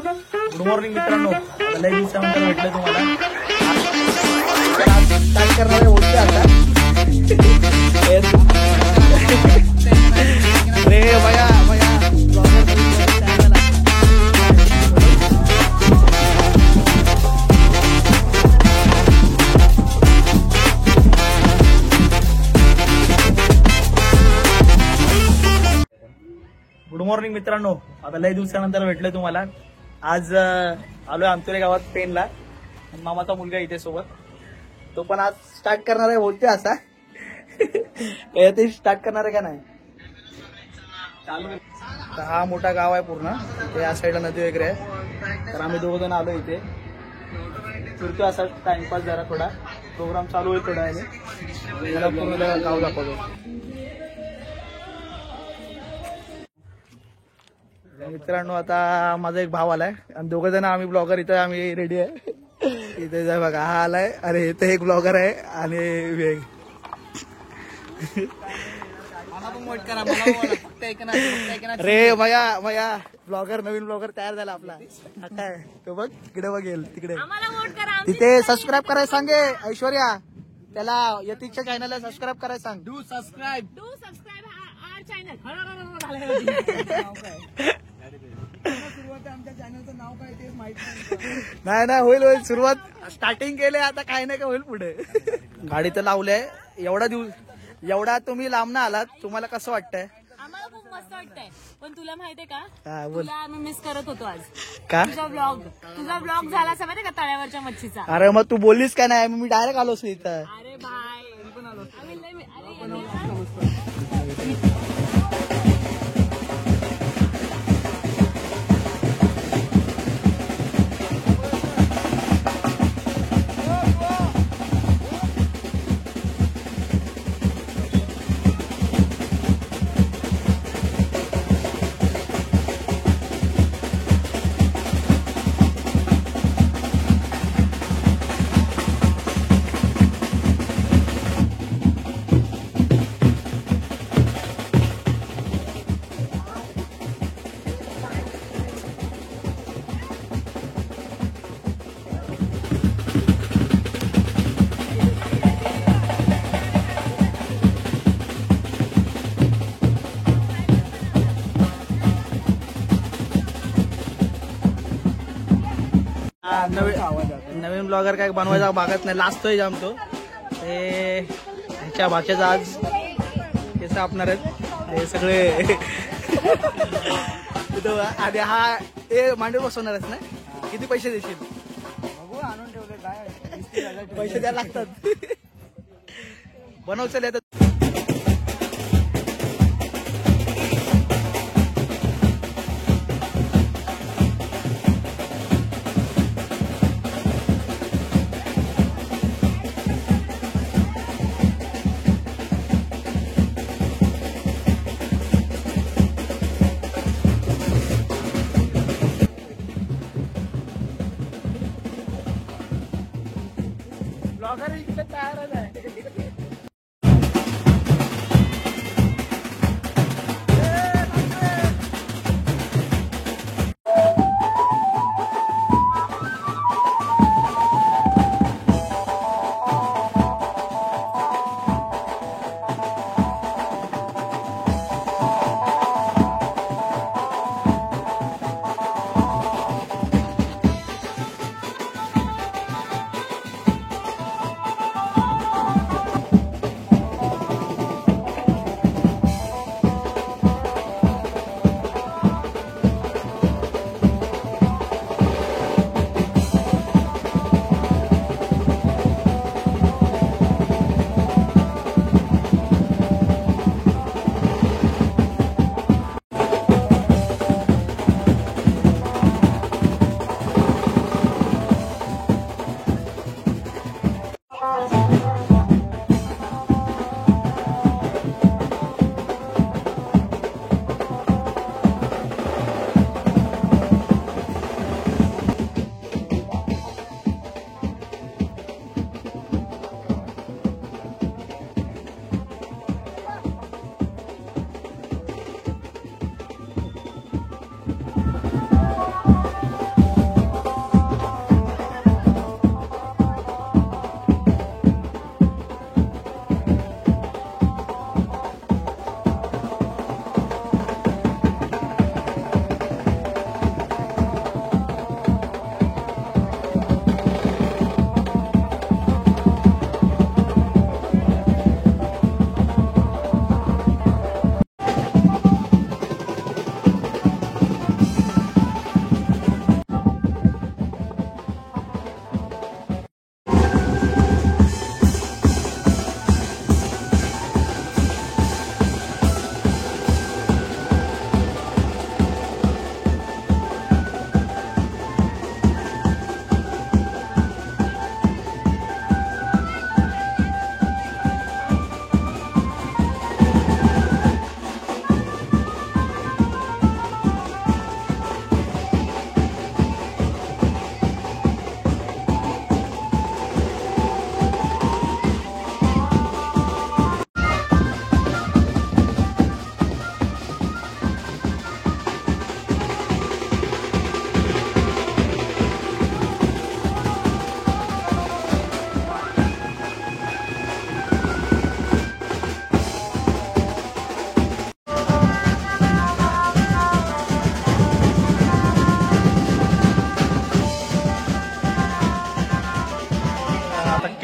Good morning मित्रांनो, लय दिवसानंतर भेटलं तुम्हाला. स्टार्ट करणार आहे बोलते आता. रे बघा बघा गुड मॉर्निंग मित्रांनो, आता लय दिवसानंतर भेटलं तुम्हाला. आज आलोय आमच्या गावात पेनला. मामाचा मुलगा इथे सोबत, तो पण आज स्टार्ट करणार आहे बोलते असा. ते स्टार्ट करणार आहे का नाही चालू. हा मोठा गाव आहे पूर्ण, ते या साईडला नदी वगैरे आहे. तर आम्ही दोघं जण आलो इथे, फिरतो असा टाइमपास. जरा थोडा प्रोग्राम चालू आहे थोडा वेळाने, पूर्ण गाव दाखवतो. मित्रांनो आता माझा एक भाव आलाय आणि दोघं जण आम्ही ब्लॉगर इथे आम्ही रेडी आहे. इथे बघा हा आलाय, अरे इथे एक ब्लॉगर आहे आणि वेग. रे भया भया ब्लॉगर, नवीन ब्लॉगर तयार झाला आपला. काय तो बघ तिकडे बघेल, तिकडे तिथे सबस्क्राईब करायला सांगे ऐश्वर्या. त्याला यतीच्या चॅनलला सबस्क्राईब करायला सांग. Do subscribe our channel. आमच्या चॅनलचं नाव काय ते माहिती नाही. नाही होईल होईल, सुरुवात स्टार्टिंग केले, आता काही नाही का होईल पुढे. गाडी तर लावलंय. एवढा तुम्ही लांबनं आलात, तुम्हाला कसं वाटतंय? आम्हाला खूप मस्त वाटतंय, पण तुला माहितीये का, बोल. तुला आम्ही मिस करत होतो आज. का? तुझा ब्लॉग झाला असं माहितीये का, तळ्यावरच्या मच्छीचा. अरे मग तू बोललीस का नाही? मी डायरेक्ट आलोच इथं. अरे भाई नवीन ब्लॉगर काय बनवायचा भागत नाही, लाजतोय जमतो. ते ह्याच्या भाषेचा आज केस आपणार आहेत हे सगळे. आधी हा ते मांडीवर बसवणारच ना. किती पैसे देशील? आणून ठेवले काय पैसे द्यायला लागतात. बनवचल येतात. ब्लॉगर इकडे तयारच आहे.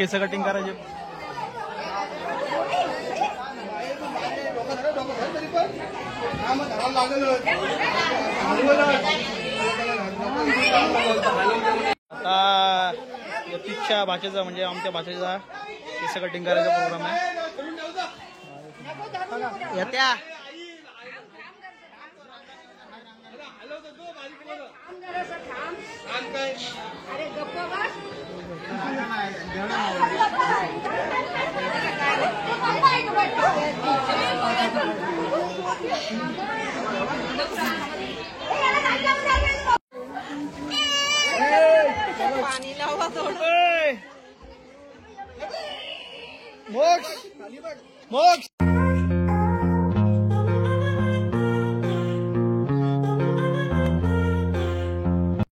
केस कटिंग करायचे. आता यतीशच्या भाषेचा म्हणजे आमच्या भाषेचा केस कटिंग करायचा प्रोग्राम आहे. यत्या पाणी लावा थोडं. मोक्ष मोक्ष